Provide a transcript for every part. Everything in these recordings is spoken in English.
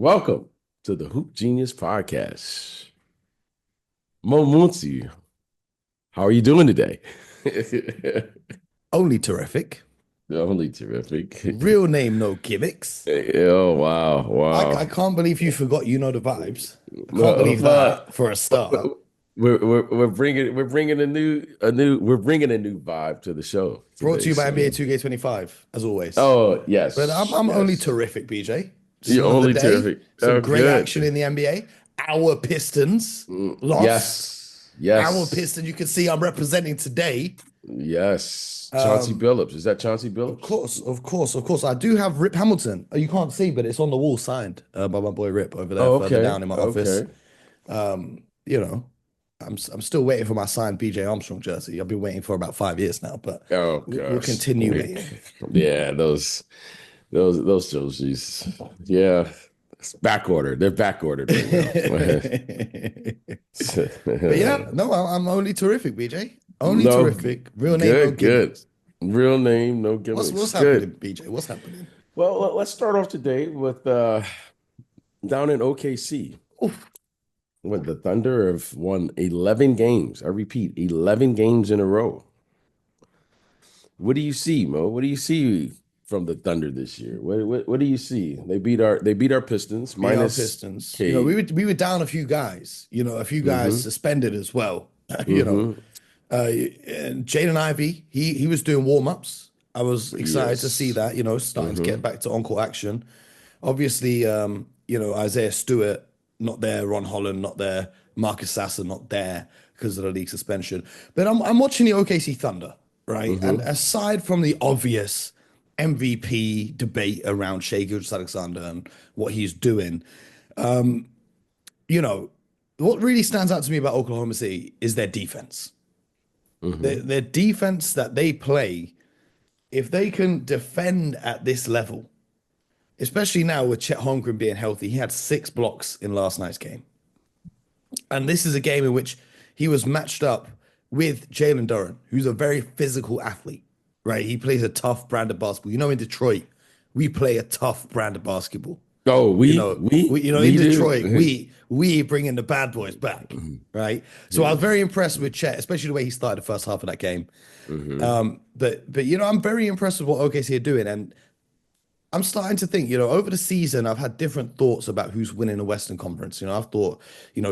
Welcome to the Hoop Genius Podcast. Mo Mooncey, how are you doing today? Only terrific. Only terrific. Real name, no gimmicks. Oh wow, I wow. can't believe you forgot you know the vibes. I can't Well, believe well, that for a start. we're bringing a new vibe to the show Brought to today. you by NBA So 2K25, as always. oh But I'm yes, I'm only yes. terrific, BJ. Just You're another only day. terrific. Some Oh great action good. in the NBA. Our Pistons lost. Yes, Our yes, Pistons, you can see I'm representing today. yes. Chauncey Um, Billups. Is that Chauncey of Billups? course, of course, of course. I do have Rip Hamilton. You can't see, but it's on the wall signed by my boy Rip over there, Oh, further okay. down in my office. Okay. You know, I'm still waiting for my signed BJ Armstrong jersey. I've been waiting for about 5 years now, but Oh we'll gosh. continue waiting. Yeah, those jerseys. Yeah. It's back ordered. They're back ordered right But yeah, now. no, I'm only terrific, BJ. Only No, terrific. Real name, no good, good. gimmicks. Real name, no What's gimmicks. happening, Good. BJ? What's happening? Well, let's start off today with down in OKC Oof. when the Thunder have won 11 games. I repeat, 11 games in a row. What do you see, Mo? What do you see from the Thunder this year? What do you see? They beat our Pistons Beat our minus Pistons. Cade. We were down a few guys. A few guys Mm-hmm. suspended as well. you know, Mm-hmm. and Jaden Ivey, he was doing warm-ups. I was excited to see Yes. that, starting to Mm-hmm. get back to on-court action. Obviously, Isaiah Stewart not there, Ron Holland not there, Marcus Sasser not there because of the league suspension. But I'm watching the OKC Thunder, right? And Mm-hmm. aside from the obvious MVP debate around Shai Gilgeous-Alexander and what he's doing, you know, what really stands out to me about Oklahoma City is their defense. Mm-hmm. Their defense that they play, if they can defend at this level, especially now with Chet Holmgren being healthy, he had 6 blocks in last night's game. And this is a game in which he was matched up with Jalen Duren, who's a very physical athlete, right? He plays a tough brand of basketball. In Detroit, we play a tough brand of basketball. Oh, You we know, we in we Detroit, do. we bringing the bad boys back, right? So I was very Yes. impressed with Chet, especially the way he started the first half of that game. Mm-hmm. But I'm very impressed with what OKC are doing, and I'm starting to think, over the season, I've had different thoughts about who's winning the Western Conference. I've thought,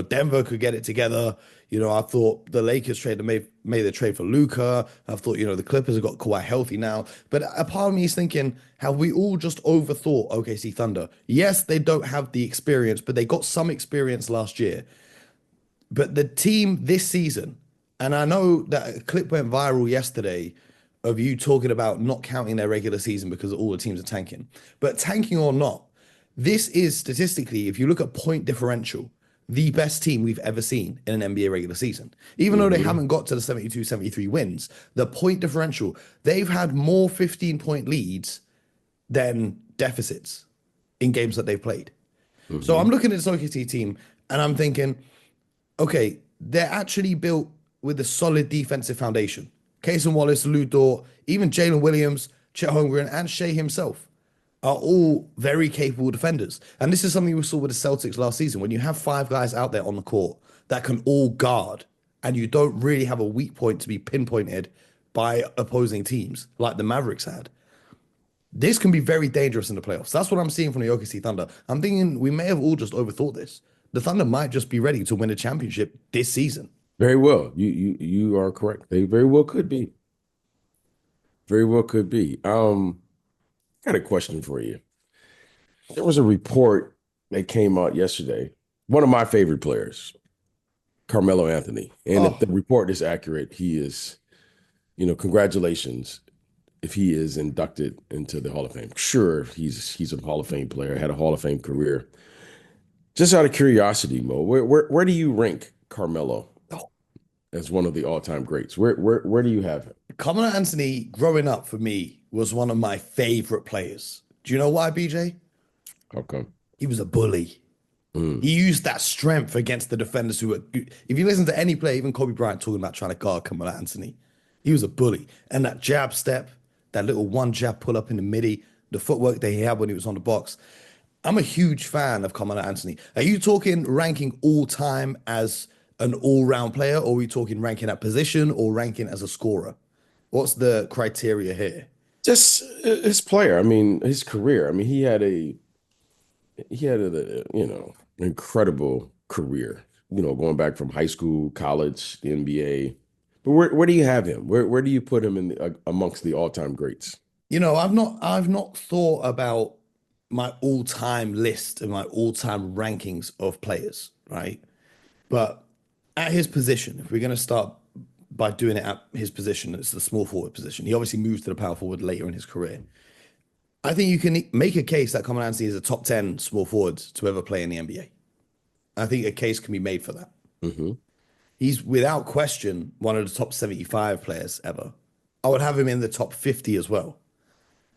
Denver could get it together. I thought the Lakers made the trade for Luca. I've thought, the Clippers have got Kawhi healthy now. But a part of me is thinking, have we all just overthought OKC Thunder? Yes, they don't have the experience, but they got some experience last year. But the team this season, and I know that a clip went viral yesterday of you talking about not counting their regular season because all the teams are tanking. But tanking or not, this is statistically, if you look at point differential, the best team we've ever seen in an NBA regular season. Even though they Mm-hmm. haven't got to the 72, 73 wins, the point differential, they've had more 15-point leads than deficits in games that they've played. So Mm-hmm. I'm looking at this OKC team and I'm thinking, okay, they're actually built with a solid defensive foundation. Casey Wallace, Lou Dort, even Jalen Williams, Chet Holmgren, and Shea himself are all very capable defenders. And this is something we saw with the Celtics last season. When you have 5 guys out there on the court that can all guard, and you don't really have a weak point to be pinpointed by opposing teams like the Mavericks had, this can be very dangerous in the playoffs. That's what I'm seeing from the OKC Thunder. I'm thinking we may have all just overthought this. The Thunder might just be ready to win a championship this season. Very well. You are correct. They very well could be. Very well could be. Got a question for you. There was a report that came out yesterday. One of my favorite players, Carmelo Anthony. And if Oh, the report is accurate, he is, congratulations if he is inducted into the Hall of Fame. Sure, he's a Hall of Fame player, had a Hall of Fame career. Just out of curiosity, Mo, where do you rank Carmelo oh. as one of the all-time greats? Where do you have him? Carmelo Anthony, growing up for me, was one of my favorite players. Do you know why, BJ? How come? He was a bully. Mm, He used that strength against the defenders who were. If you listen to any player, even Kobe Bryant talking about trying to guard Carmelo Anthony, he was a bully. And that jab step, that little one jab pull up in the midi, the footwork that he had when he was on the box. I'm a huge fan of Carmelo Anthony. Are you talking ranking all time as an all-round player, or are we talking ranking at position or ranking as a scorer? What's the criteria here? Just his player. I mean, his career. I mean, he had a incredible career. Going back from high school, college, the NBA. But where do you have him? Where do you put him in amongst the all-time greats? I've not thought about my all-time list and my all-time rankings of players, right? But at his position, if we're going to start by doing it at his position, it's the small forward position. He obviously moves to the power forward later in his career. I think you can make a case that Carmelo Anthony is a top 10 small forward to ever play in the NBA. I think a case can be made for that. Hmm. He's without question one of the top 75 players ever. I would have him in the top 50 as well.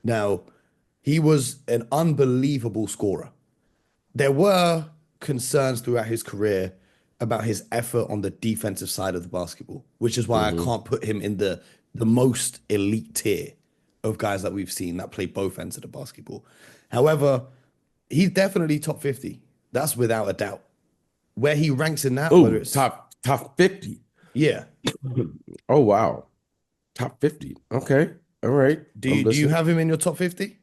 Now, he was an unbelievable scorer. There were concerns throughout his career about his effort on the defensive side of the basketball, which is why I Hmm. can't put him in the most elite tier of guys that we've seen that play both ends of the basketball. However, he's definitely top 50. That's without a doubt. Where he ranks in that, whether Oh, it's top 50. yeah. Oh wow. Top 50. Okay. All right. Do I'm you listening. have him in your top 50?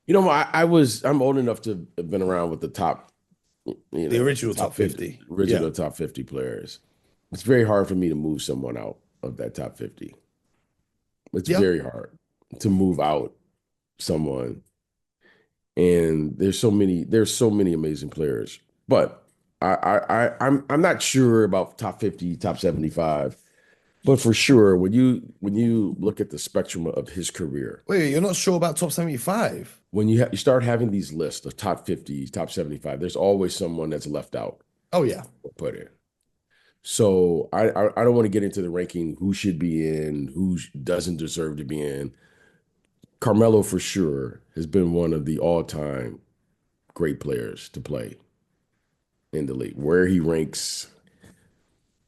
I'm old enough to have been around with the top, The original top top 50, 50. Yeah. original top 50 players. It's very hard for me to move someone out of that top 50. It's Yeah. very hard to move out someone. And there's so many amazing players. But I'm not sure about top 50, top 75. But for sure, when you look at the spectrum of his career, Wait, you're not sure about top 75? when you start having these lists of top 50, top 75, there's always someone that's left out Oh yeah. or put in. So I don't want to get into the ranking who should be in, who doesn't deserve to be in. Carmelo for sure has been one of the all-time great players to play in the league. Where he ranks,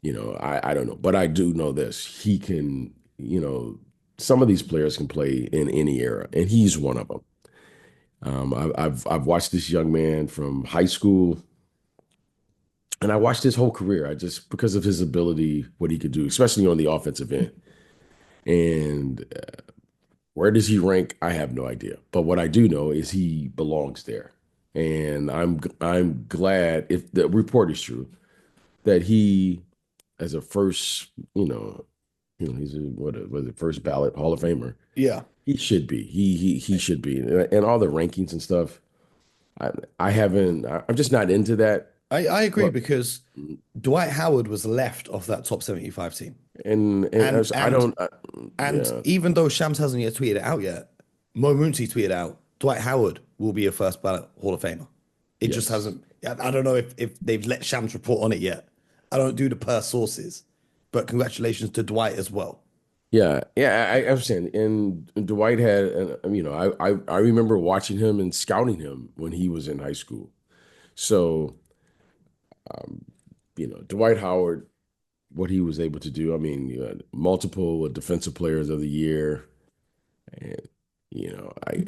I don't know, but I do know this: he can, some of these players can play in any era, and he's one of them. I've watched this young man from high school, and I watched his whole career. I just because of his ability, what he could do, especially on the offensive end. And where does he rank? I have no idea. But what I do know is he belongs there, and I'm glad if the report is true that he, as a first, he's what was it, first ballot Hall of Famer. Yeah. He should be. He should be. And all the rankings and stuff. I I haven't. I'm just not into that. I agree But because Dwight Howard was left off that top 75 team. and And as I and don't. and Yeah. even though Shams hasn't yet tweeted it out yet, Mo Mooncey tweeted out Dwight Howard will be a first ballot Hall of Famer. It just Yes. hasn't. I don't know if they've let Shams report on it yet. I don't do the per sources, but congratulations to Dwight as well. Yeah. Yeah. I understand. And Dwight had. I remember watching him and scouting him when he was in high school. So Dwight Howard, what he was able to do. I mean, you had multiple defensive players of the year, and I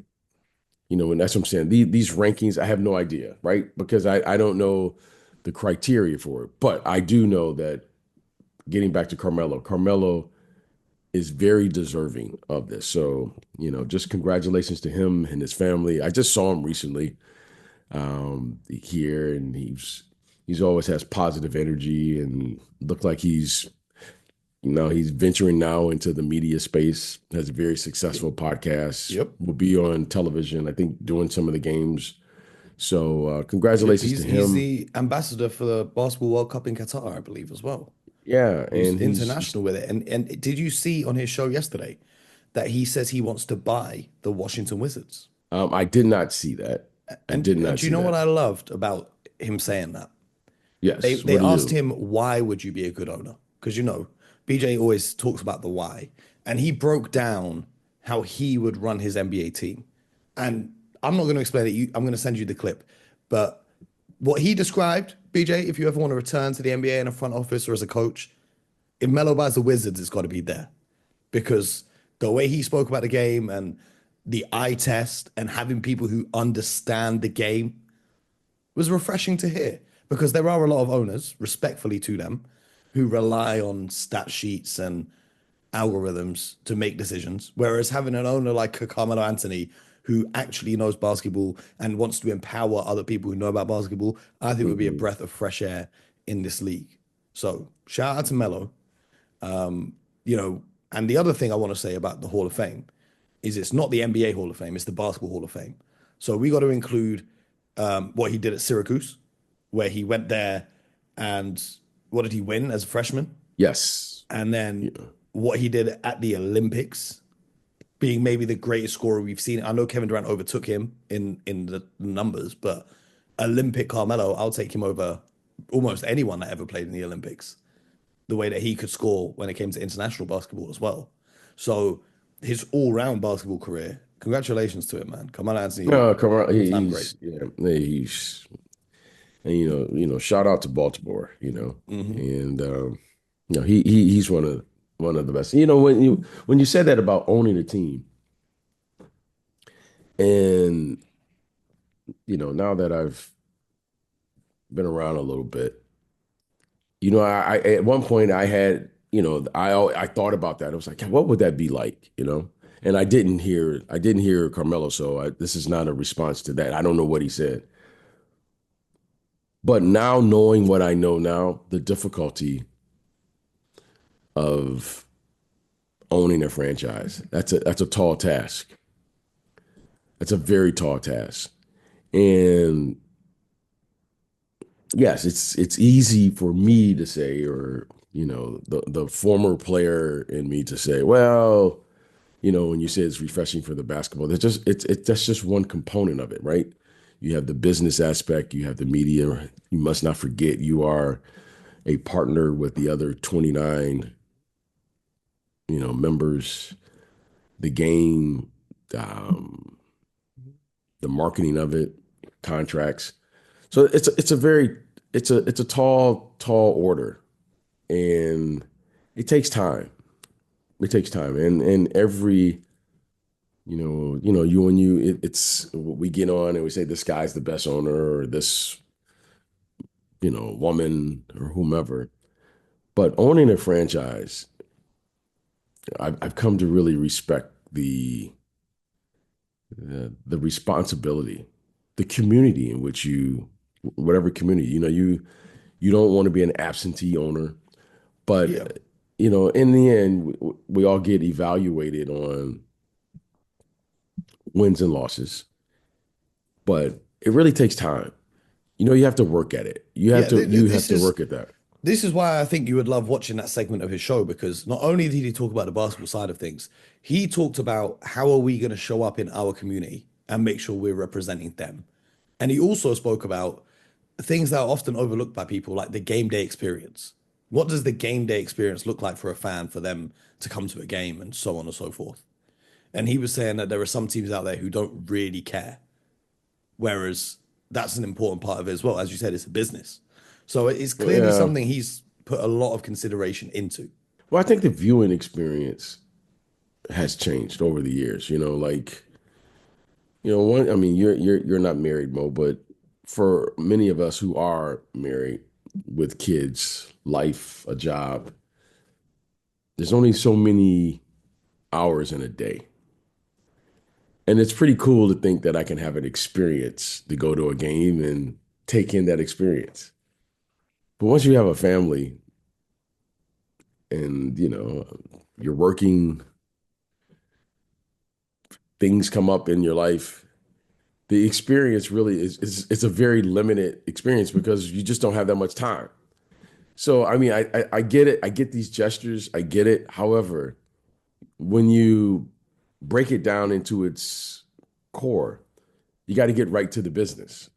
and that's what I'm saying. These rankings, I have no idea, right? Because I don't know the criteria for it. But I do know that getting back to Carmelo is very deserving of this. So, just congratulations to him and his family. I just saw him recently here, and he's always has positive energy and looked like he's venturing now into the media space, has a very successful podcast, Yep. will be on television, I think, doing some of the games. So Yep. congratulations to He's him. the ambassador for the Basketball World Cup in Qatar, I believe, as well. Yeah, He's and he's international with it. And did you see on his show yesterday that he says he wants to buy the Washington Wizards? I did not see that. I did And not do you see know what that. I loved about him saying that? Yes. They What do you asked do? him why would you be a good owner? Because BJ always talks about the why, and he broke down how he would run his NBA team. And I'm not going to explain it. I'm going to send you the clip, but what he described, BJ, if you ever want to return to the NBA in a front office or as a coach, if Melo buys the Wizards, it's got to be there because the way he spoke about the game and the eye test, and having people who understand the game was refreshing to hear because there are a lot of owners, respectfully to them, who rely on stat sheets and algorithms to make decisions. Whereas having an owner like Carmelo Anthony, who actually knows basketball and wants to empower other people who know about basketball, I think would be a Hmm. breath of fresh air in this league. So shout out to Melo. You know, and the other thing I want to say about the Hall of Fame is it's not the NBA Hall of Fame, it's the Basketball Hall of Fame. So we got to include what he did at Syracuse, where he went there and what did he win as a freshman? Yes. And then Yeah. what he did at the Olympics, being maybe the greatest scorer we've seen. I know Kevin Durant overtook him in the numbers, but Olympic Carmelo, I'll take him over almost anyone that ever played in the Olympics. The way that he could score when it came to international basketball as well. So his all-round basketball career, congratulations to him, man. Carmelo Anthony, No, come on. all-time great. He's yeah, he's and shout out to Baltimore, Hmm. and he's one of the best. When you said that about owning a team, and now that I've been around a little bit, I at one point I had, I thought about that. I was like, what would that be like, And I didn't hear Carmelo, so this is not a response to that. I don't know what he said. But now knowing what I know now, the difficulty of owning a franchise, that's a tall task. That's a very tall task. And yes, it's easy for me to say, or the former player in me to say, well, when you say it's refreshing for the basketball, that's just one component of it, right? You have the business aspect, you have the media. You must not forget you are a partner with the other 29, members, the game, um, the marketing of it, contracts. So it's a tall order, and it takes time. It takes time, and every it's we get on and we say this guy's the best owner or this woman or whomever. But owning a franchise, I've come to really respect the responsibility, the community in which whatever community, you don't want to be an absentee owner, Yeah. but in the end, we all get evaluated on wins and losses, but it really takes time. You have to work at it. You have Yeah. to you have to work at that. This is why I think you would love watching that segment of his show because not only did he talk about the basketball side of things, he talked about how are we going to show up in our community and make sure we're representing them. And he also spoke about things that are often overlooked by people, like the game day experience. What does the game day experience look like for a fan for them to come to a game and so on and so forth? And he was saying that there are some teams out there who don't really care, whereas that's an important part of it as well. As you said, it's a business. So it's clearly Yeah. something he's put a lot of consideration into. Well, I think the viewing experience has changed over the years. Like one. I mean, you're not married, Mo, but for many of us who are married with kids, life, a job, there's only so many hours in a day. And it's pretty cool to think that I can have an experience to go to a game and take in that experience. But once you have a family and, you're working, things come up in your life, the experience really is it's a very limited experience because you just don't have that much time. So, I mean, I get it. I get these gestures. I get it. However, when you break it down into its core, you got to get right to the business.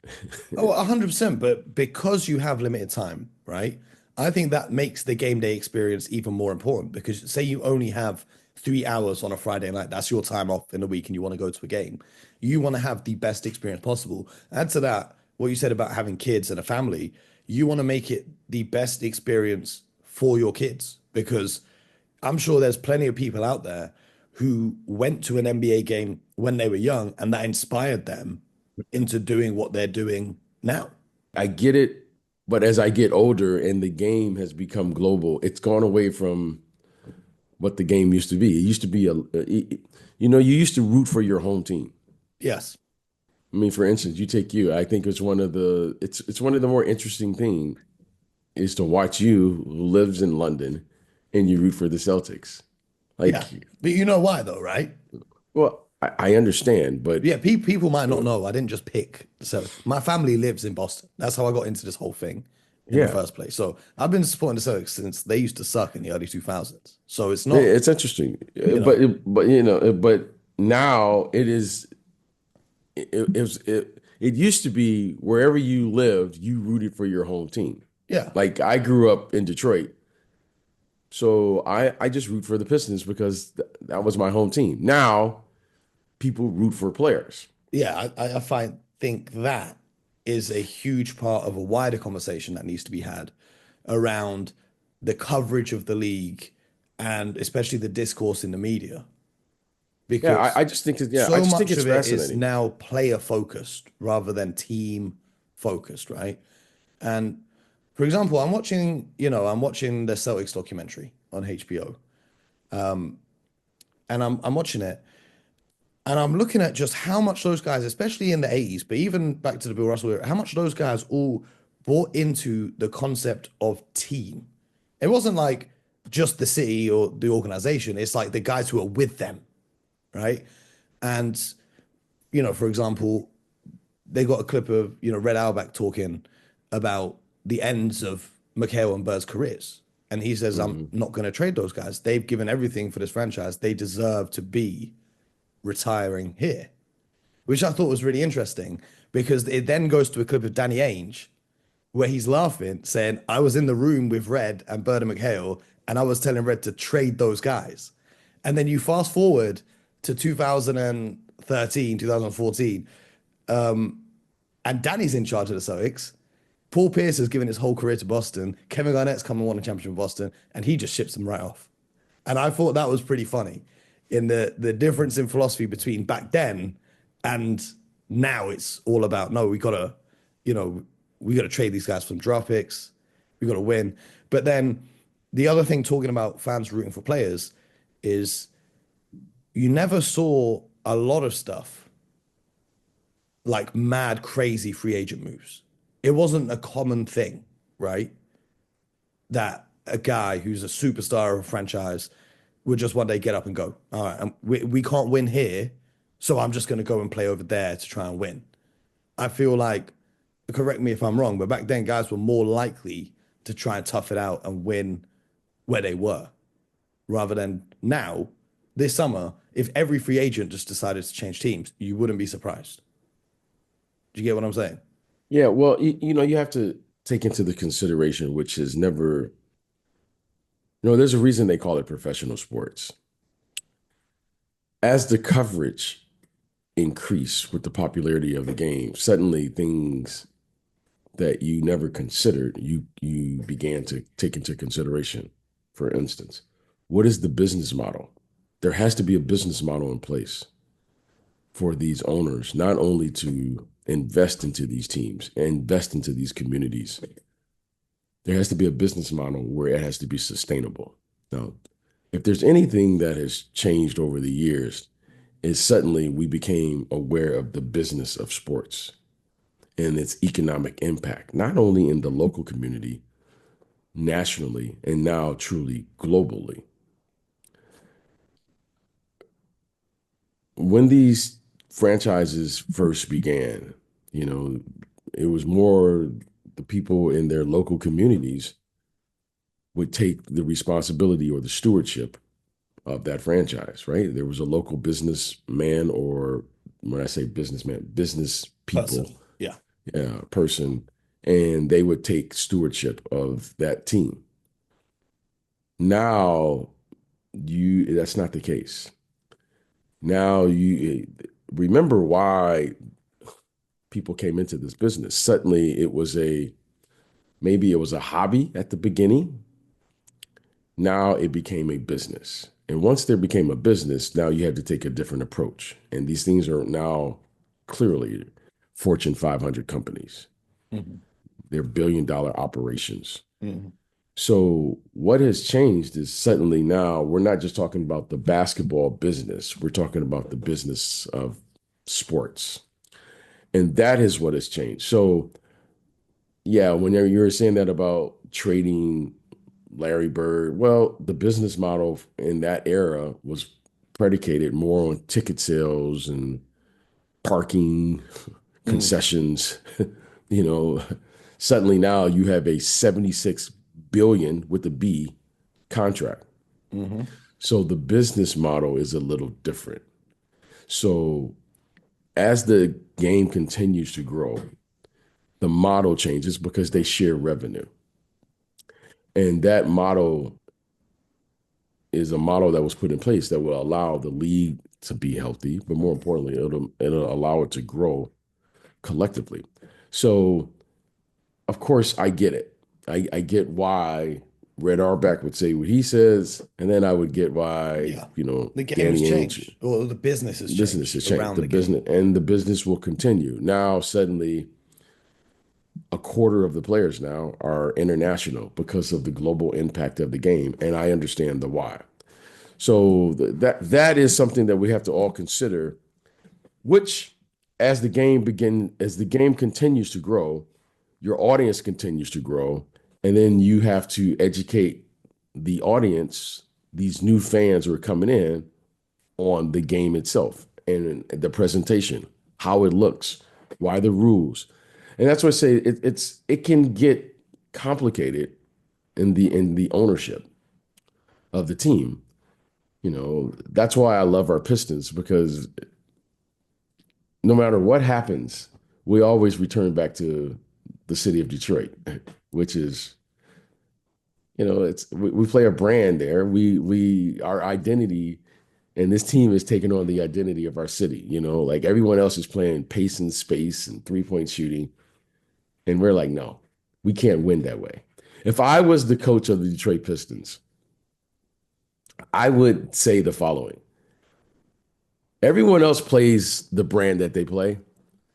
Oh, 100%. But because you have limited time, right? I think that makes the game day experience even more important because say you only have 3 hours on a Friday night, that's your time off in the week and you want to go to a game. You want to have the best experience possible. Add to that, what you said about having kids and a family, you want to make it the best experience for your kids because I'm sure there's plenty of people out there who went to an NBA game when they were young, and that inspired them into doing what they're doing now. I get it, but as I get older and the game has become global, it's gone away from what the game used to be. It used to be you used to root for your home team. Yes. I mean, for instance, you take you. I think it's one of the more interesting things is to watch you who lives in London and you root for the Celtics. Like, Yeah. But you know why though, right? well, I understand, but Yeah, people might not know. I didn't just pick. So my family lives in Boston. That's how I got into this whole thing in the yeah, first place. So I've been supporting the Celtics since they used to suck in the early 2000s. So it's not, it's interesting. you know, But now it used to be wherever you lived, you rooted for your home team. yeah. Like I grew up in Detroit, so I just root for the Pistons because that was my home team. Now people root for players. Yeah, think that is a huge part of a wider conversation that needs to be had around the coverage of the league and especially the discourse in the media. Yeah, Because I so just think much it's of it is fascinating. now player focused rather than team focused, right? And for example, I'm watching the Celtics documentary on HBO, and I'm watching it, and I'm looking at just how much those guys, especially in the 80s, but even back to the Bill Russell era, how much those guys all bought into the concept of team. It wasn't like just the city or the organization, it's like the guys who are with them, right? And, for example, they got a clip of, Red Auerbach talking about the ends of McHale and Bird's careers. And he says, I'm Mhm. not going to trade those guys. They've given everything for this franchise. They deserve to be retiring here, which I thought was really interesting because it then goes to a clip of Danny Ainge where he's laughing, saying, I was in the room with Red and Bird and McHale, and I was telling Red to trade those guys. And then you fast forward to 2013, 2014, and Danny's in charge of the Celtics. Paul Pierce has given his whole career to Boston. Kevin Garnett's come and won a championship in Boston, and he just ships them right off. And I thought that was pretty funny in the difference in philosophy between back then and now. It's all about no, you know, we gotta trade these guys from draft picks. We gotta win. But then the other thing talking about fans rooting for players is you never saw a lot of stuff like mad, crazy free agent moves. It wasn't a common thing, right? That a guy who's a superstar of a franchise would just one day get up and go, all right, we can't win here, so I'm just going to go and play over there to try and win. I feel like, correct me if I'm wrong, but back then guys were more likely to try and tough it out and win where they were, rather than now, this summer, if every free agent just decided to change teams, you wouldn't be surprised. Do you get what I'm saying? Yeah, well, you have to take into the consideration, which is never, there's a reason they call it professional sports. As the coverage increased with the popularity of the game, suddenly things that you never considered, you began to take into consideration. For instance, what is the business model? There has to be a business model in place for these owners, not only to invest into these teams, invest into these communities. There has to be a business model where it has to be sustainable. Now, if there's anything that has changed over the years, is suddenly we became aware of the business of sports and its economic impact, not only in the local community, nationally, and now truly globally. When these franchises first began, you know, it was more the people in their local communities would take the responsibility or the stewardship of that franchise, right? There was a local businessman, or when I say businessman, business people, Person. Yeah. yeah, person, and they would take stewardship of that team. Now, that's not the case. Now you remember why people came into this business. Suddenly maybe it was a hobby at the beginning. Now it became a business. And once there became a business, now you had to take a different approach. And these things are now clearly Fortune 500 companies. Mhm. They're billion-dollar operations. Mhm. So what has changed is suddenly now we're not just talking about the basketball business. We're talking about the business of sports. And that is what has changed. So yeah, whenever you're saying that about trading Larry Bird, well, the business model in that era was predicated more on ticket sales and parking Mhm. concessions. you know, suddenly now you have a 76 billion with a B contract. Mhm. So the business model is a little different. So as the game continues to grow, the model changes because they share revenue. And that model is a model that was put in place that will allow the league to be healthy, but more importantly, it'll allow it to grow collectively. So, of course, I get it. I get why Red Auerbach would say what he says, and then I would get why Yeah. The game has Danny Ainge. changed, or the business has Business changed has changed. around The the game. business and the business will continue. Now, suddenly, a quarter of the players now are international because of the global impact of the game, and I understand the why. So that is something that we have to all consider. Which, as the game continues to grow, your audience continues to grow, and then you have to educate the audience, these new fans who are coming in, on the game itself and the presentation, how it looks, why the rules, and that's why I say it can get complicated in the ownership of the team. That's why I love our Pistons because no matter what happens, we always return back to the city of Detroit, which is, it's we play a brand there. We our identity, and this team is taking on the identity of our city. Like everyone else is playing pace and space and 3-point shooting, and we're like, no, we can't win that way. If I was the coach of the Detroit Pistons, I would say the following: everyone else plays the brand that they play.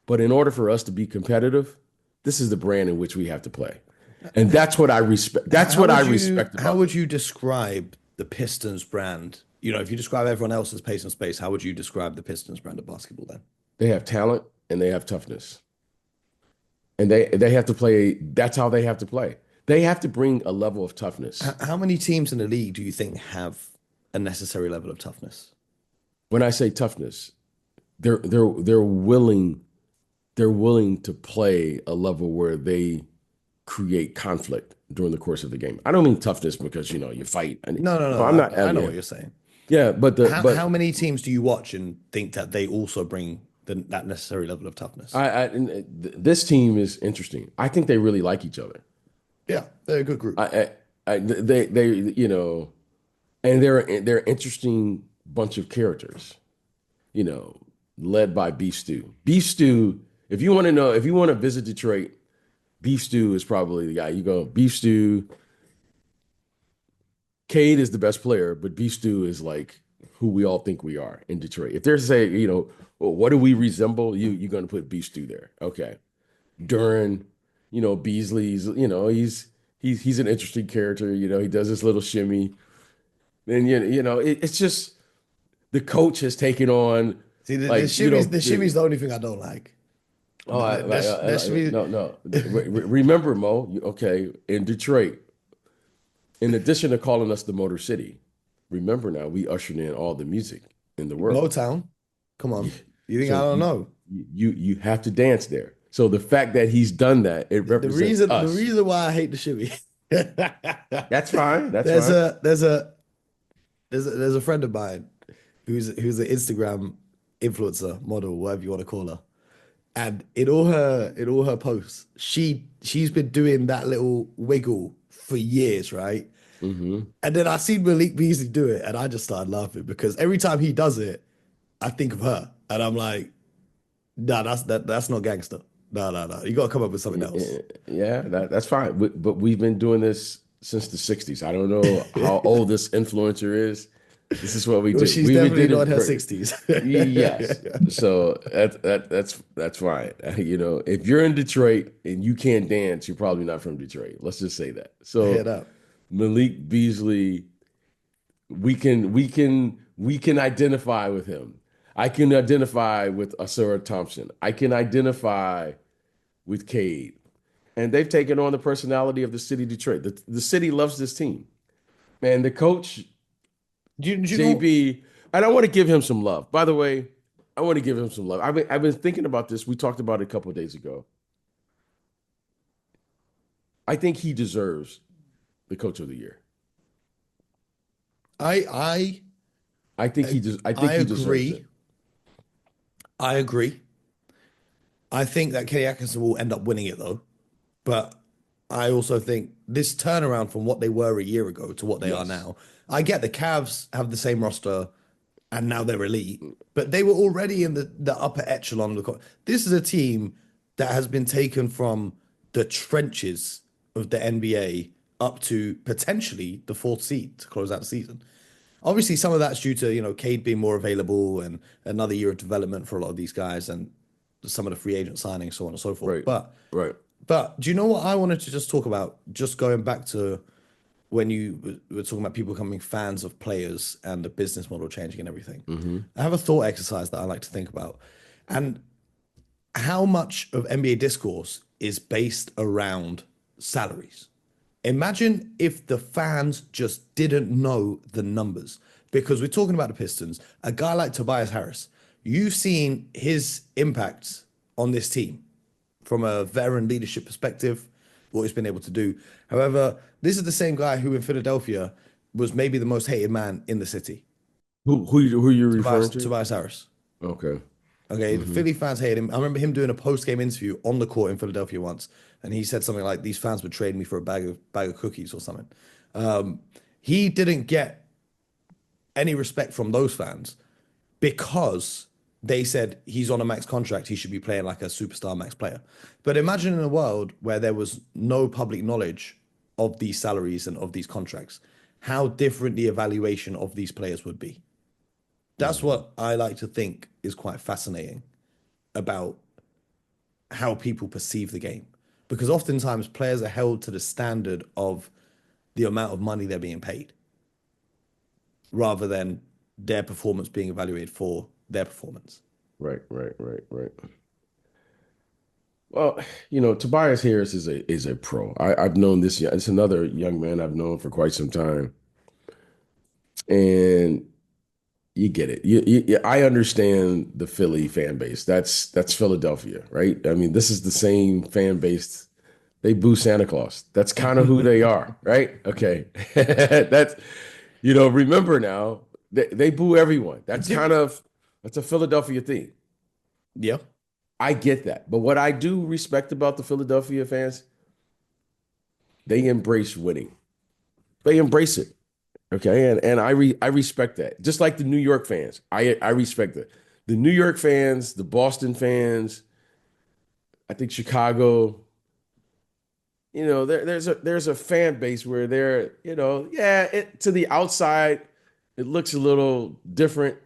But in order for us to be competitive, this is the brand in which we have to play. And How, that's what I respect. That's how what I would you respect how about would them. you describe the Pistons brand? If you describe everyone else's pace and space, how would you describe the Pistons brand of basketball then? They have talent and they have toughness. And they have to play, that's how they have to play. They have to bring a level of toughness. How many teams in the league do you think have a necessary level of toughness? When I say toughness, they're willing to play a level where they create conflict during the course of the game. I don't mean toughness because you fight. No, no, No, no. I'm not. I know Yeah, what you're saying. yeah. But the How but many teams do you watch and think that they also bring that necessary level of toughness? this team is interesting. I think they really like each other. Yeah, they're a good group. They and they're an interesting bunch of characters. You know, led by Beef Stew. Beef Stew. If you want to know, if you want to visit Detroit, Beef Stew is probably the guy. You go Beef Stew. Cade is the best player, but Beef Stew is like who we all think we are in Detroit. If they're saying, well, what do we resemble? You're gonna put Beef Stew there. Okay. Duran, Beasley's, he's an interesting character. He does this little shimmy. Then it's just the coach has taken on See, like the shimmy's the only thing I don't like. oh That shimmy, no. Remember Mo, okay, in Detroit, in addition to calling us the Motor City, remember now we ushered in all the music in the world. Motown. Come You- on. You think I So don't know? you have to dance there. So the fact that he's done that, it represents The us. reason why I hate the shimmy. That's fine. That's There's fine. a there's a there's a friend of mine who's an Instagram influencer model, whatever you want to call her. And in all her posts, she's been doing that little wiggle for years, right? Hmm. And then I seen Malik Beasley do it, and I just started laughing because every time he does it, I think of her, and I'm like, nah, that's not gangster. No, no, no. You got to come up with something else. Yeah, that's fine. But we've been doing this since the 60s. I don't know how old this influencer is, This is what we Well, do. she's We definitely did not in it her for 60s. yes. So that's fine. You know, if you're in Detroit and you can't dance, you're probably not from Detroit. Let's just say that. Head So up. Malik Beasley, we can identify with him. I can identify with Asura Thompson. I can identify with Cade. And they've taken on the personality of the city of Detroit. The city loves this team. Man, the coach, Do you know? JB, and I want to give him some love. By the way, I want to give him some love. I've been thinking about this. We talked about it a couple of days ago. I think he deserves the coach of the year. I I think I he deserves it. agree. I agree. I think that Kenny Atkinson will end up winning it though. But I also think this turnaround from what they were a year ago to what they are Yes. now. I get the Cavs have the same roster and now they're elite, but they were already in the upper echelon of this is a team that has been taken from the trenches of the NBA up to potentially the fourth seed to close out the season. Obviously, some of that's due to, Cade being more available and another year of development for a lot of these guys and some of the free agent signings, so on and so forth. Right. But Right. do you know what I wanted to just talk about? Just going back to when you were talking about people becoming fans of players and the business model changing and everything. Hmm. I have a thought exercise that I like to think about. And how much of NBA discourse is based around salaries? Imagine if the fans just didn't know the numbers. Because we're talking about the Pistons, a guy like Tobias Harris, you've seen his impact on this team from a veteran leadership perspective, what he's been able to do. However, this is the same guy who in Philadelphia was maybe the most hated man in the city, Who you referring to? Tobias Harris. Okay. Okay, the Hmm. Philly fans hate him. I remember him doing a post-game interview on the court in Philadelphia once, and he said something like, "These fans would trade me for a bag of cookies or something." Um, he didn't get any respect from those fans because they said he's on a max contract, he should be playing like a superstar max player. But imagine in a world where there was no public knowledge of these salaries and of these contracts, how different the evaluation of these players would be. That's Hmm. what I like to think is quite fascinating about how people perceive the game. Because oftentimes players are held to the standard of the amount of money they're being paid rather than their performance being evaluated for their performance. Right. Right. Right. Right. Well, you know, Tobias Harris is a pro. I've known this. It's another young man I've known for quite some time, and you get it. I understand the Philly fan base. That's Philadelphia, right? I mean, this is the same fan base. They boo Santa Claus. That's kind of who they are, right? Okay, that's remember now they boo everyone. That's a Philadelphia thing. Yeah. I get that, but what I do respect about the Philadelphia fans, they embrace winning. They embrace it. Okay, and I respect that. Just like the New York fans, I respect that. The New York fans, the Boston fans, I think Chicago. There's a fan base where they're yeah. To the outside, it looks a little different,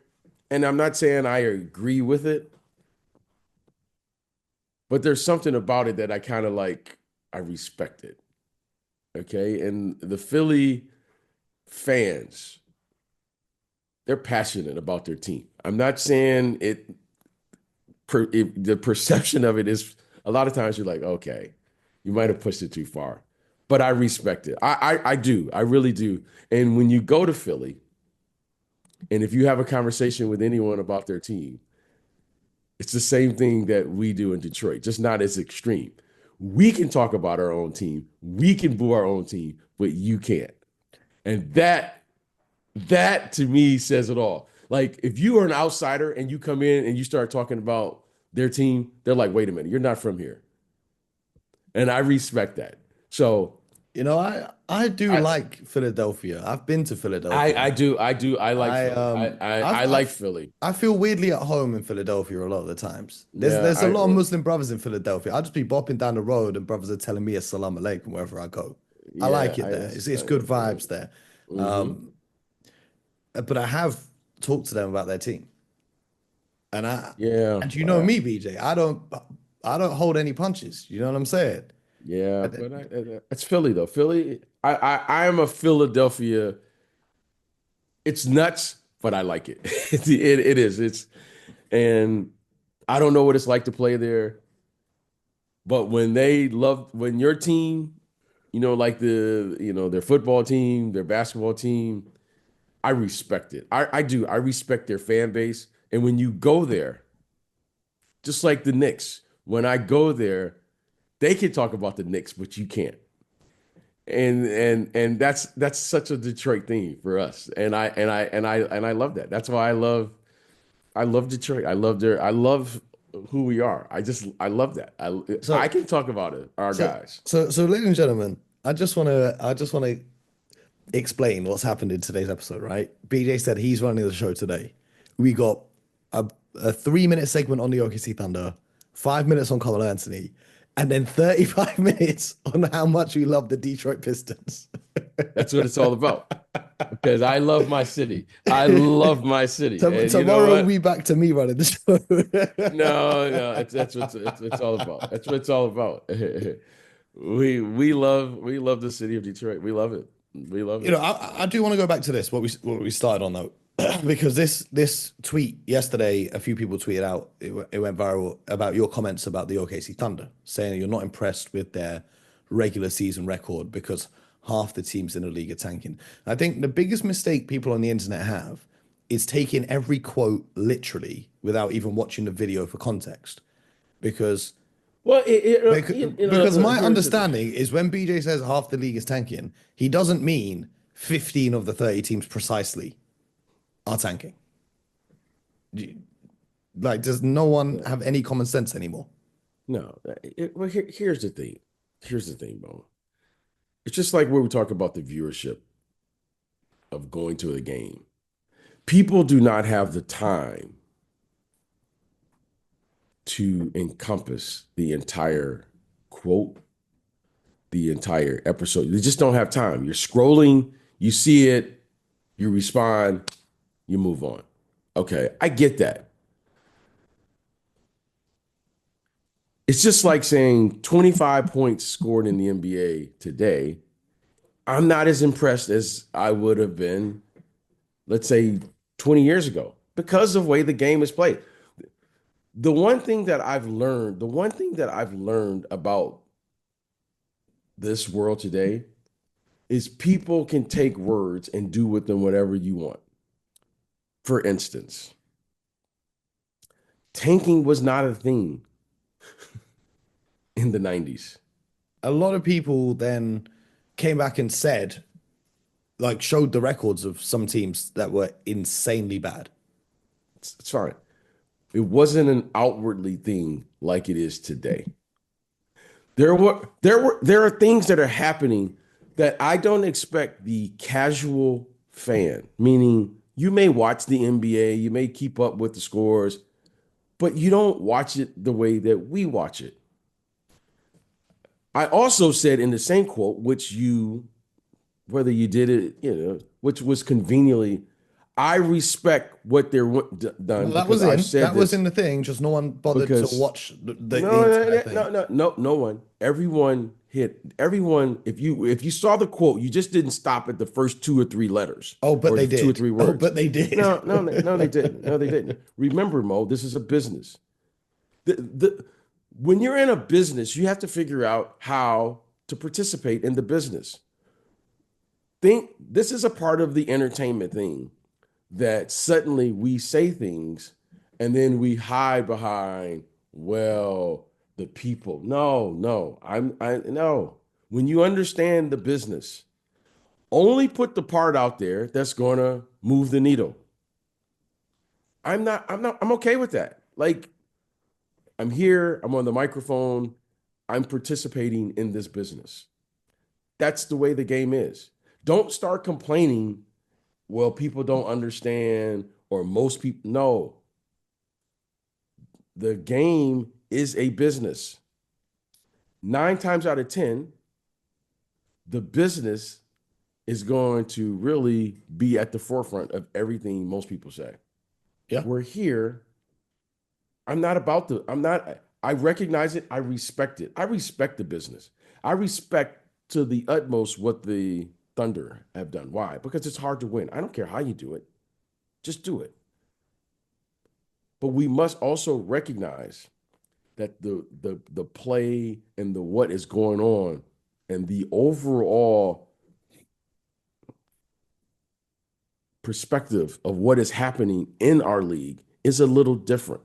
and I'm not saying I agree with it, but there's something about it that I kind of like. I respect it. Okay, and the Philly fans, they're passionate about their team. I'm not saying the perception of it is a lot of times you're like, okay, you might have pushed it too far, but I respect it. I do. I really do. And when you go to Philly, and if you have a conversation with anyone about their team, it's the same thing that we do in Detroit, just not as extreme. We can talk about our own team, we can boo our own team, but you can't. And that to me says it all. Like if you are an outsider and you come in and you start talking about their team, they're like, wait a minute, you're not from here. And I respect that. So I do I like Philadelphia. I've been to I Philadelphia. I do I do I like I Philly. I like Philly. I feel weirdly at home in Philadelphia a lot of the times. Yeah, There's a lot of Muslim brothers in Philadelphia. I'll just be bopping down the road and brothers are telling me assalamu alaikum wherever I go. I yeah, like it I there. It's good understand. vibes there. Hmm. but I have talked to them about their team, and Yeah, and you know me, BJ, I don't hold any punches. You know what I'm saying? yeah, And but it's Philly though. Philly, I am a Philadelphia. It's nuts, but I like it. It is. And I don't know what it's like to play there, but when your team, like their football team, their basketball team, I respect it. I do. I respect their fan base. And when you go there, just like the Knicks, when I go there, they can talk about the Knicks, but you can't. And that's such a Detroit thing for us. And I love that. That's why I love Detroit. I love who we are. I love that. I so can talk about it, our so guys. ladies and gentlemen, I just wanna explain what's happened in today's episode, right? BJ said he's running the show today. We got a, a 3 minute segment on the OKC Thunder, 5 minutes on Carmelo Anthony, and then 35 minutes on how much we love the Detroit Pistons. That's what it's all about. Because I love my city. I love my city. And you know Tomorrow will what? be back to me running the show. No, no, that's what it's all about. That's what it's all about. We love the city of Detroit. We love it. We love You know, it. I do want to go back to this what we started on though, because this tweet yesterday, a few people tweeted out it went viral about your comments about the OKC Thunder, saying you're not impressed with their regular season record because half the teams in the league are tanking. I think the biggest mistake people on the internet have is taking every quote literally without even watching the video for context, because Well, because, because my here's the thing. understanding is when BJ says half the league is tanking, he doesn't mean 15 of the 30 teams precisely are tanking. Like, does no one No, have any common sense anymore? no. Well, here's the thing. Here's the thing, Bo. It's just like when we talk about the viewership of going to a game. People do not have the time to encompass the entire quote, the entire episode. They just don't have time. You're scrolling, you see it, you respond, you move on. Okay, I get that. It's just like saying 25 points scored in the NBA today. I'm not as impressed as I would have been, let's say, 20 years ago because of the way the game is played. The one thing that I've learned about this world today is people can take words and do with them whatever you want. For instance, tanking was not a thing in the 90s. A lot of people then came back and said, like, showed the records of some teams that were insanely bad. It's fine. It wasn't an outwardly thing like it is today. There are things that are happening that I don't expect the casual fan, meaning you may watch the NBA, you may keep up with the scores, but you don't watch it the way that we watch it. I also said in the same quote, whether you did it, which was conveniently, I respect what they're No, done because I've said that was this in the thing, just no one bothered to because watch the no, entire no, thing. no, no, no, no one. Everyone. If you saw the quote, you just didn't stop at the first two or three letters Oh, but or they the two or did. three Oh, words. but they did. No, no, no, they didn't. No, they didn't. Remember, Mo, this is a business. The when you're in a business, you have to figure out how to participate in the business. Think this is a part of the entertainment thing that suddenly we say things and then we hide behind, well, the people. No, no, I no. When you understand the business, only put the part out there that's gonna move the needle. I'm okay with that. Like, I'm here, I'm on the microphone, I'm participating in this business. That's the way the game is. Don't start complaining, well, people don't understand, or most people. No, the game is a business. 9 times out of 10, the business is going to really be at the forefront of everything most people say. Yeah. We're here. I'm not, I recognize it. I respect it. I respect the business. I respect to the utmost what the Thunder have done. Why? Because it's hard to win. I don't care how you do it, just do it. But we must also recognize that the play and the what is going on and the overall perspective of what is happening in our league is a little different,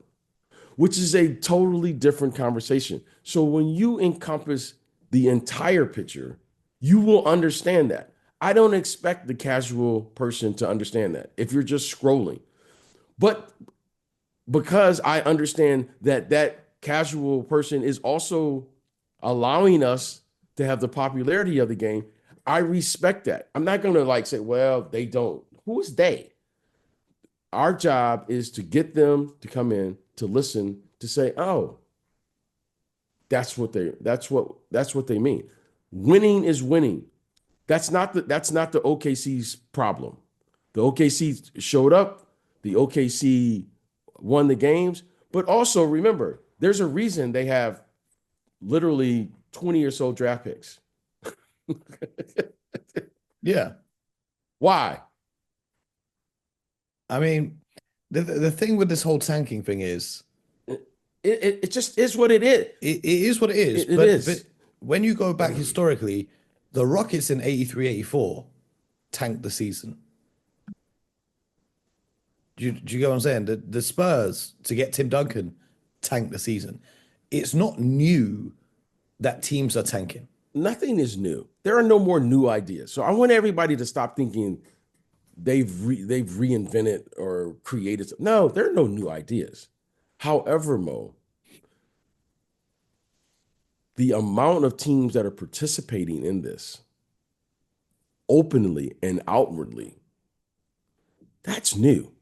which is a totally different conversation. So when you encompass the entire picture, you will understand that. I don't expect the casual person to understand that if you're just scrolling. But because I understand that that casual person is also allowing us to have the popularity of the game, I respect that. I'm not going to like say, well, they don't. Who is they? Our job is to get them to come in, to listen, to say, oh, that's what they mean. Winning is winning. That's not the OKC's problem. The OKC showed up, the OKC won the games, but also remember, there's a reason they have literally 20 or so draft picks. Yeah. Why? I mean, the thing with this whole tanking thing is It just is what it is. it is what it is. It But is. when you go back historically, the Rockets in 83, 84 tanked the season. Do you get what I'm saying? The Spurs to get Tim Duncan tanked the season. It's not new that teams are tanking. Nothing is new. There are no more new ideas. So I want everybody to stop thinking they've reinvented or created. No, there are no new ideas. However, Mo, the amount of teams that are participating in this openly and outwardly, that's new.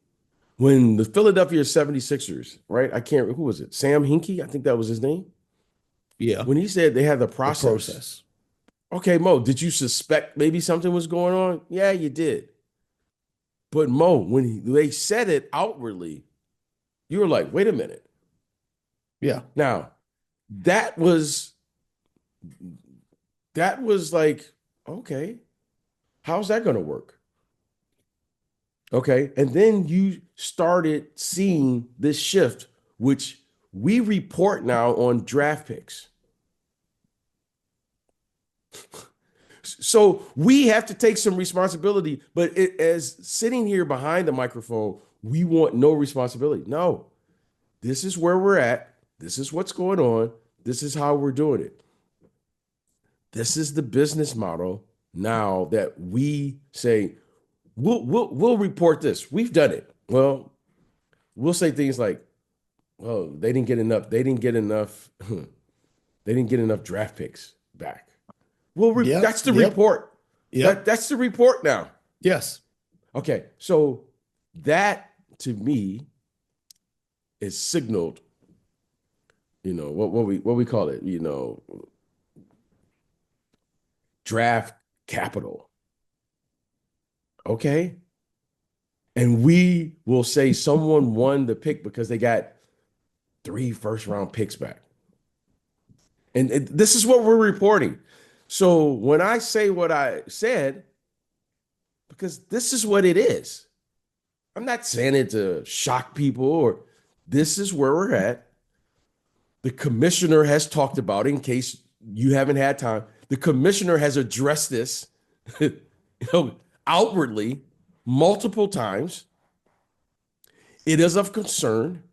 When the Philadelphia 76ers, right? I can't, who was it? Sam Hinkie, I think that was his name. Yeah, When he said they had the the process. process. Okay, Mo, did you suspect maybe something was going on? Yeah, you did. But Mo, they said it outwardly, you were like, wait a minute. Yeah, Now, that was that was like, okay, how's that going to work? Okay. And then you started seeing this shift, which we report now on draft picks. So we have to take some responsibility, but as sitting here behind the microphone, we want no responsibility. No, this is where we're at. This is what's going on. This is how we're doing it. This is the business model now that we say we'll report this. We've done it. Well, we'll say things like, "Oh, they didn't get enough. They didn't get enough. They didn't get enough draft picks back." Well, yep, that's the yep, report. yep. That's the report now. Yes, Okay, so that to me is signaled. What we call it. Draft capital. Okay, and we will say someone won the pick because they got 3 first-round picks back. And this is what we're reporting. So when I say what I said, because this is what it is, I'm not saying it to shock people or this is where we're at. The commissioner has talked about it in case you haven't had time. The commissioner has addressed this you outwardly multiple times. It is of concern.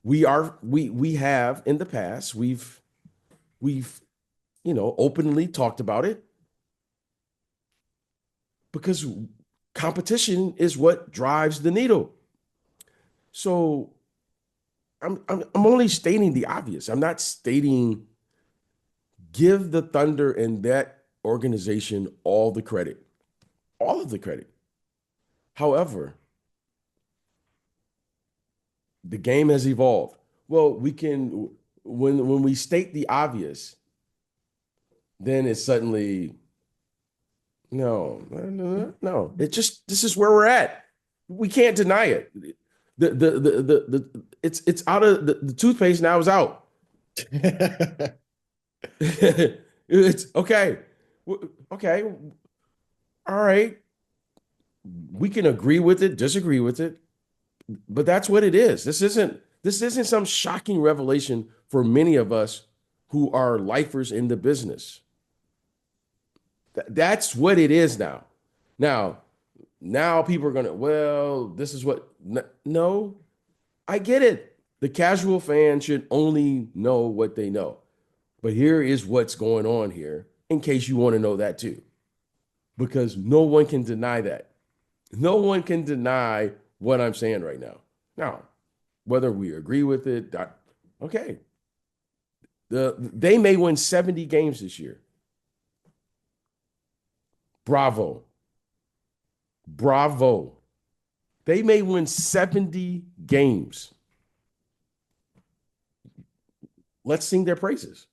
We have in the past, we've openly talked about it because competition is what drives the needle. So I'm only stating the obvious. I'm not stating give the Thunder and that organization all the credit, all of the credit. However, the game has evolved. Well, we can when we state the obvious, then it's suddenly No, no, no, no. No. It just this is where we're at. We can't deny it. It's out of the toothpaste now is out. It's okay. Okay. All right. We can agree with it, disagree with it, but that's what it is. This isn't some shocking revelation for many of us who are lifers in the business. That's what it is now. Now, now people are gonna, well, this is what no, I get it. The casual fan should only know what they know. But here is what's going on here, in case you want to know that too. Because no one can deny that. No one can deny what I'm saying right now. Now, whether we agree with it, okay. They may win 70 games this year. Bravo. Bravo. They may win 70 games. Let's sing their praises.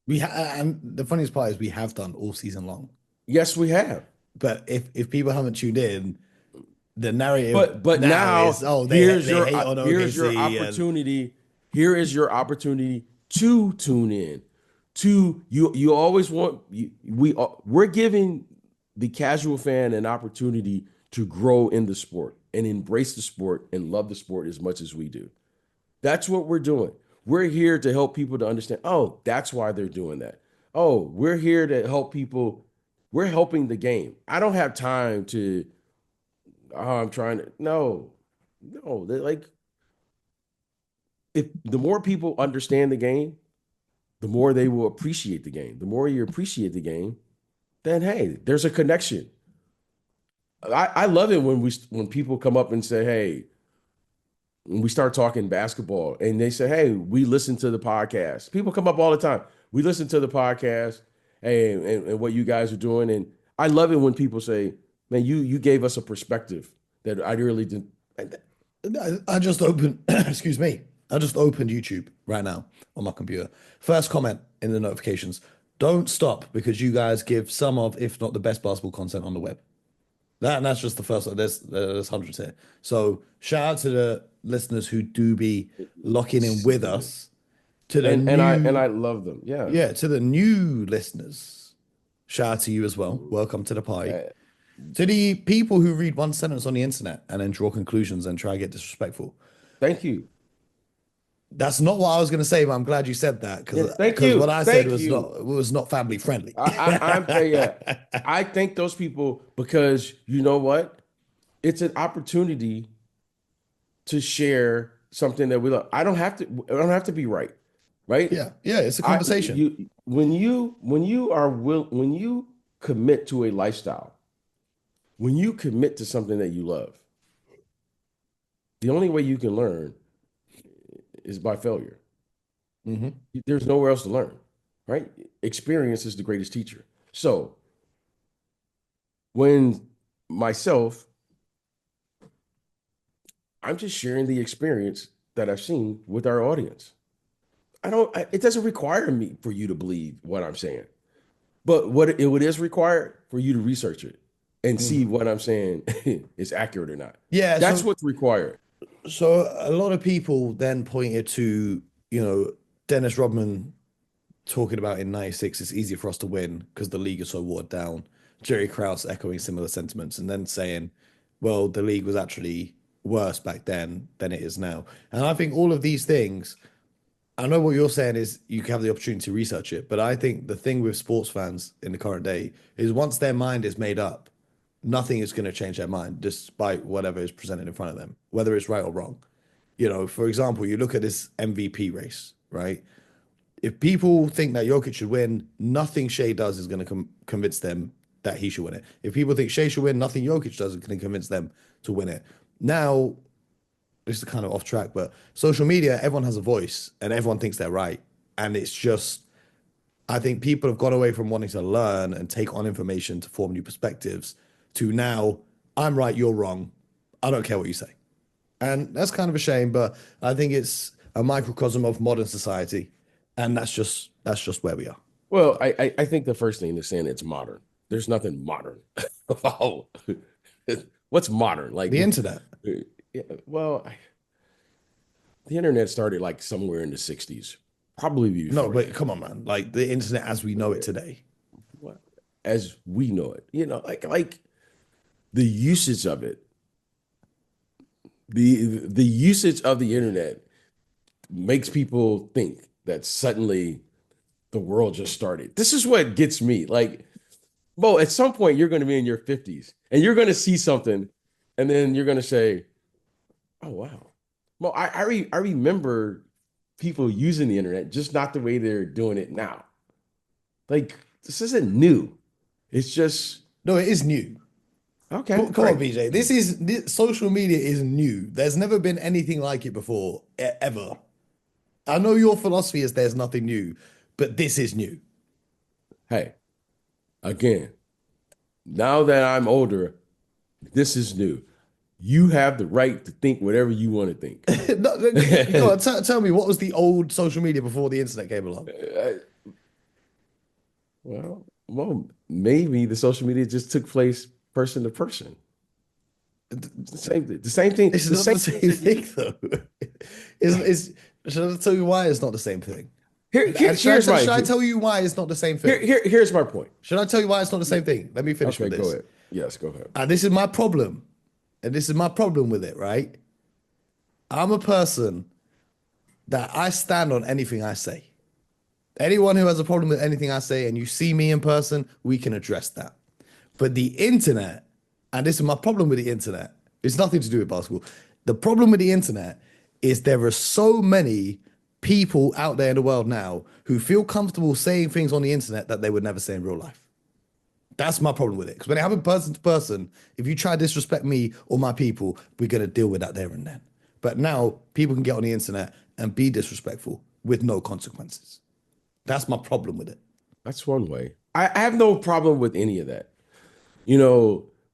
And the funniest part is we have done all season long. Yes, we have. But if people haven't tuned in, the narrative But now now is, oh, here's they your hate on here's your OKC and opportunity. Here is your opportunity to tune in. To you always want we're giving the casual fan an opportunity to grow in the sport and embrace the sport and love the sport as much as we do. That's what we're doing. We're here to help people to understand, oh, that's why they're doing that. Oh, we're here to help people. We're helping the game. I don't have time to, oh, I'm trying to, no, no. Like, if the more people understand the game, the more they will appreciate the game. The more you appreciate the game, then hey, there's a connection. I love it when people come up and say, hey, when we start talking basketball and they say, hey, we listen to the podcast. People come up all the time. We listen to the podcast and what you guys are doing. And I love it when people say, man, you gave us a perspective that I really didn't. I just opened, excuse me, I just opened YouTube right now on my computer. First comment in the notifications. Don't stop because you guys give some of, if not the best basketball content on the web. That's just the first one. There's hundreds here. So shout out to the listeners who do be locking in with us. To the And I new, love them. Yeah. yeah, to the new listeners, shout out to you as well. Mhm. Welcome to the party. Uh, To the people who read one sentence on the internet and then draw conclusions and try to get disrespectful. Thank you. That's not what I was going to say, but I'm glad you said that Yeah, thank because what you. I said Thank you. was not family friendly. Yeah. I thank those people because you know what? It's an opportunity to share something that we love. I don't have to be right, right? Yeah, yeah, it's a conversation. When you commit to a lifestyle, when you commit to something that you love, the only way you can learn is by failure. Hmm. There's nowhere else to learn, right? Experience is the greatest teacher. So when myself, I'm just sharing the experience that I've seen with our audience. It doesn't require me for you to believe what I'm saying, but what is required for you to research it and see Hmm. what I'm saying is accurate or not. Yeah, That's what's required. so a lot of people then pointed to, Dennis Rodman talking about in 96, it's easier for us to win because the league is so watered down. Jerry Krause echoing similar sentiments and then saying, well, the league was actually worse back then than it is now. And I think all of these things, I know what you're saying is you have the opportunity to research it, but I think the thing with sports fans in the current day is once their mind is made up, nothing is going to change their mind despite whatever is presented in front of them, whether it's right or wrong. For example, you look at this MVP race, right? If people think that Jokic should win, nothing Shea does is going to convince them that he should win it. If people think Shea should win, nothing Jokic does is going to convince them to win it. Now, this is kind of off track, but social media, everyone has a voice and everyone thinks they're right. And it's just, I think people have gone away from wanting to learn and take on information to form new perspectives to now, I'm right, you're wrong. I don't care what you say. And that's kind of a shame, but I think it's a microcosm of modern society. And that's just where we are. Well, I think the first thing is saying it's modern. there's nothing modern. Oh, what's modern? Like, The internet. yeah, well, the internet started like somewhere in the 60s, probably No, before but that. come on, man. Like the internet as we know it today. Well, as we know it, like the usage of it, the usage of the internet makes people think that suddenly the world just started. This is what gets me. Like, Mo, at some point you're going to be in your 50s and you're going to see something, and then you're going to say, "Oh wow." Mo, I remember people using the internet, just not the way they're doing it now. Like, this isn't new. It's just No, it is new. okay, Come on, great. BJ. Social media is new. There's never been anything like it before, ever. I know your philosophy is there's nothing new, but this is new. Hey, again, now that I'm older, this is new. You have the right to think whatever you want to think. Go on, tell me what was the old social media before the internet came along? Well, maybe the social media just took place person to person. The same thing, It's the not same the same thing, though. Should I tell you why it's not the same thing? And here's my should I tell you why it's not the same thing? here's my point. Should I tell you why it's not the same thing? Let me finish Okay, with go this. ahead. Yes, go ahead. And this is my problem. And this is my problem with it, right? I'm a person that I stand on anything I say. Anyone who has a problem with anything I say and you see me in person, we can address that. But the internet, and this is my problem with the internet, it's nothing to do with basketball. The problem with the internet is there are so many people out there in the world now who feel comfortable saying things on the internet that they would never say in real life. That's my problem with it. Because when it happens person to person, if you try to disrespect me or my people, we're going to deal with that there and then. But now people can get on the internet and be disrespectful with no consequences. That's my problem with it. That's one way. I have no problem with any of that.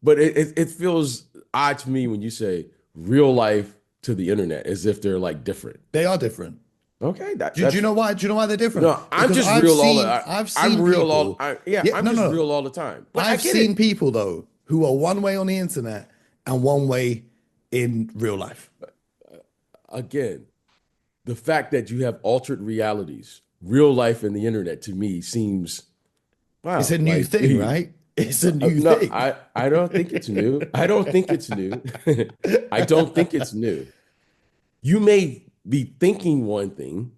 But it feels odd to me when you say real life to the internet as if they're like different. They are different. Okay, Do you know why? Do you know why they're different? no, I'm Because just real I've I'm seen real people. yeah, Yeah, I'm no, just no. real all the time. But I I've get seen it. people though who are one way on the internet and one way in real life. Again, the fact that you have altered realities, real life and the internet to me seems It's wow, a new like thing, right? It's a new no, thing. I don't think it's new. I don't think it's new. I don't think it's new. You may be thinking one thing,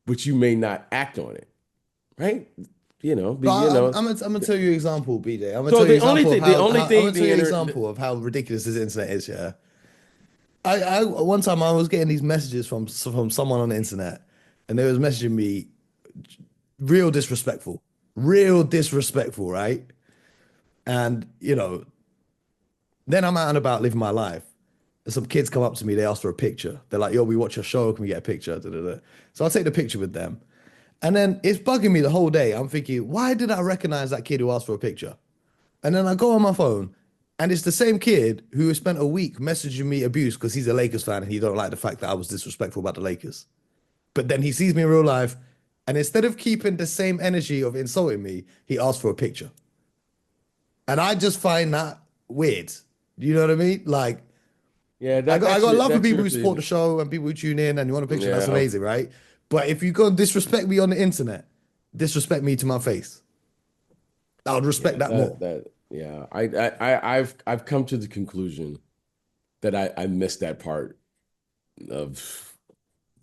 but you may not act on it, right? No, You know. I'm gonna tell you an example, BJ. I'm gonna So tell you an the only example of thing, the only I'm gonna thing tell the you an internet. example of how ridiculous this internet is. Yeah, I one time I was getting these messages from someone on the internet, and they was messaging me real disrespectful, right? And then I'm out and about living my life. And some kids come up to me, they ask for a picture. They're like, yo, we watch your show, can we get a picture? Da, da, da. So I'll take the picture with them. And then it's bugging me the whole day. I'm thinking, why did I recognize that kid who asked for a picture? And then I go on my phone, and it's the same kid who has spent a week messaging me abuse because he's a Lakers fan and he don't like the fact that I was disrespectful about the Lakers. But then he sees me in real life, and instead of keeping the same energy of insulting me, he asks for a picture. And I just find that weird. You know what I mean? Like, Yeah, I got love for that's people who support the irritating. show and people who tune in and you want a picture, that's Yeah, amazing, right? But if you go and disrespect me on the internet, disrespect me to my face, I would respect yeah, that more. yeah. I've come to the conclusion that I missed that part of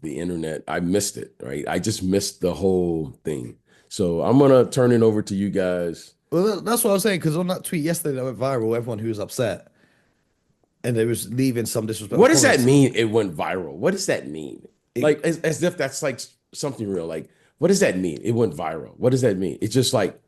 the internet. I missed it, right? I just missed the whole thing. So I'm gonna turn it over to you guys. Well, that's what I was saying, because on that tweet yesterday that went viral, everyone who was upset and they was leaving some disrespectful What does that comments. mean? It went viral. What does that mean? It, Like as if that's like something real. Like what does that mean? It went viral. What does that mean? It's just like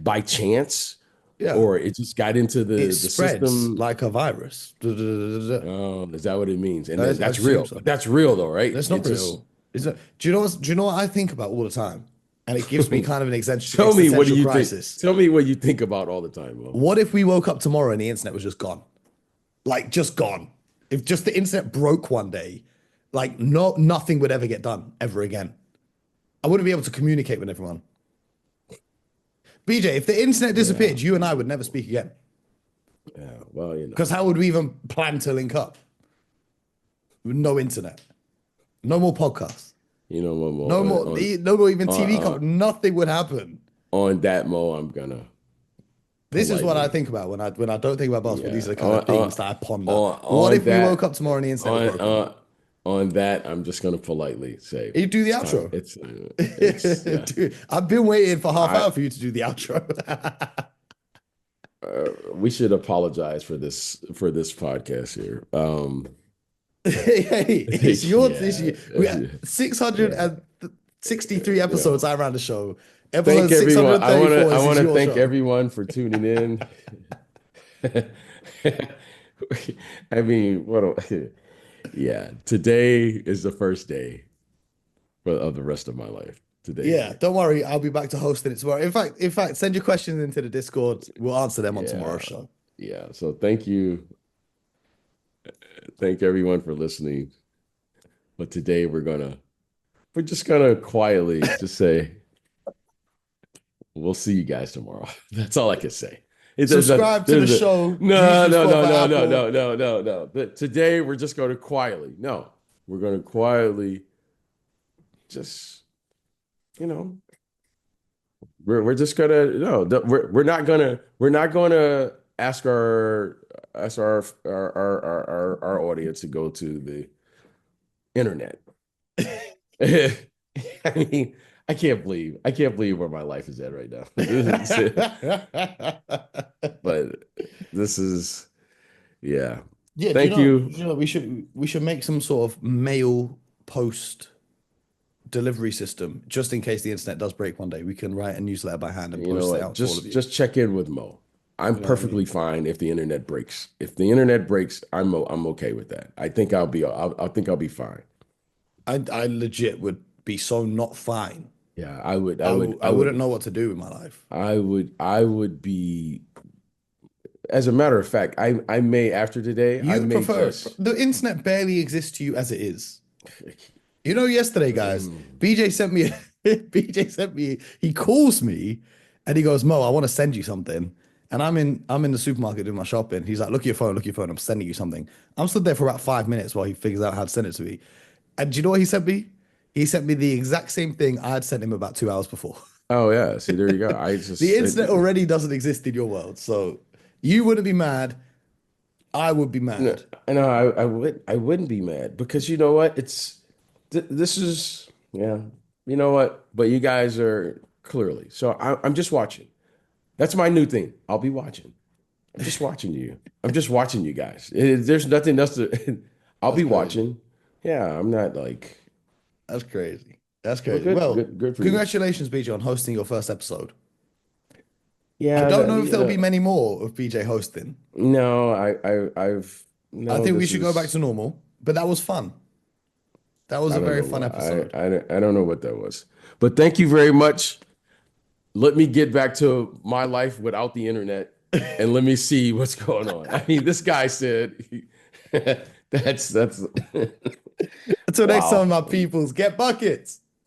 by chance, yeah, or it just got into it the spreads system. like a virus. Is that what it means? And I that's assume real. so. But that's real though, right? That's It not just real. Do you know what I think about all the time? And it gives me kind of an tell me what do existential you think? crisis. Tell me what you think about all the time, Mo. What if we woke up tomorrow and the internet was just gone? Like just gone. If just the internet broke one day, like nothing would ever get done ever again. I wouldn't be able to communicate with everyone. BJ, if the internet Yeah, disappeared, you and I would never speak again. yeah. Well, Because how would we even plan to link up? With no internet, no more podcasts, one more no more, no more even TV. on Nothing would happen. on that, Mo, I'm gonna This is what I politely, think about when I don't think about basketball. yeah, These are the kind of things that I ponder. What on if we that woke up tomorrow and the internet was on broken? on that, I'm just gonna politely say You do the it's time. outro. It's yeah. Dude, I've been waiting for half I hour for you to do the outro. We should apologize for this podcast here. Hey, it's your Yeah, issue. We had yeah, 663 you know. episodes I ran the show. Episode Thank everyone. 634 I is want to your thank show. everyone for tuning in. I mean, yeah, today is the first day of the rest of my life. Today, Yeah, don't worry. I'll be back to hosting it tomorrow. In fact, send your questions into the Discord. We'll answer them on yeah, tomorrow's show. yeah. So thank you. Thank everyone for listening. But today we're just gonna quietly just say we'll see you guys tomorrow. That's all I can say. Subscribe to the show, No, YouTube, no, no, Spotify, no, no, Apple. no, no, no, no. But today we're just going to quietly. No, we're going to quietly just, you know, we're just gonna no, we're not gonna ask our audience to go to the internet. I mean, I can't believe where my life is at right now. But this is, yeah. Yeah, Thank you. we should make some sort of mail post delivery system just in case the internet does break one day. We can write a newsletter by hand and You know post it what? out to all of you. Just check in with Mo. I'm You know what I perfectly mean? fine if the internet breaks. If the internet breaks, I'm okay with that. I think I'll be fine. I legit would be so not fine. Yeah, I wouldn't know what to do with my life. I would be. As a matter of fact, I may after today, I You may prefer just. the internet barely exists to you as it is. You know, yesterday, guys, BJ sent me BJ sent me, he calls me and he goes, Mo, I want to send you something. And I'm in the supermarket doing my shopping. He's like, look at your phone, I'm sending you something. I'm stood there for about 5 minutes while he figures out how to send it to me. And do you know what he sent me? He sent me the exact same thing I had sent him about 2 hours before. Oh yeah, see there you go. The internet already doesn't exist in your world. So you wouldn't be mad. I would be no, mad. no, I wouldn't be mad because you know what? This is yeah. You know what? But you guys are clearly. So I'm just watching. That's my new thing. I'll be watching. I'm just watching you. I'm just watching you guys. There's nothing else to. I'll That's be crazy. watching. Yeah, I'm not like. That's crazy. That's But crazy. Well, good for you. congratulations, BJ, on hosting your first episode. I Yeah, don't know if there'll be many more of BJ hosting. no, I've I no. think we This should go back is. to normal, but that was fun. That was I a don't very know fun what episode. I don't know what that was. But thank you very much. Let me get back to my life without the internet and let me see what's going on. I mean, this guy said that's Until next time, wow. my peoples, get buckets.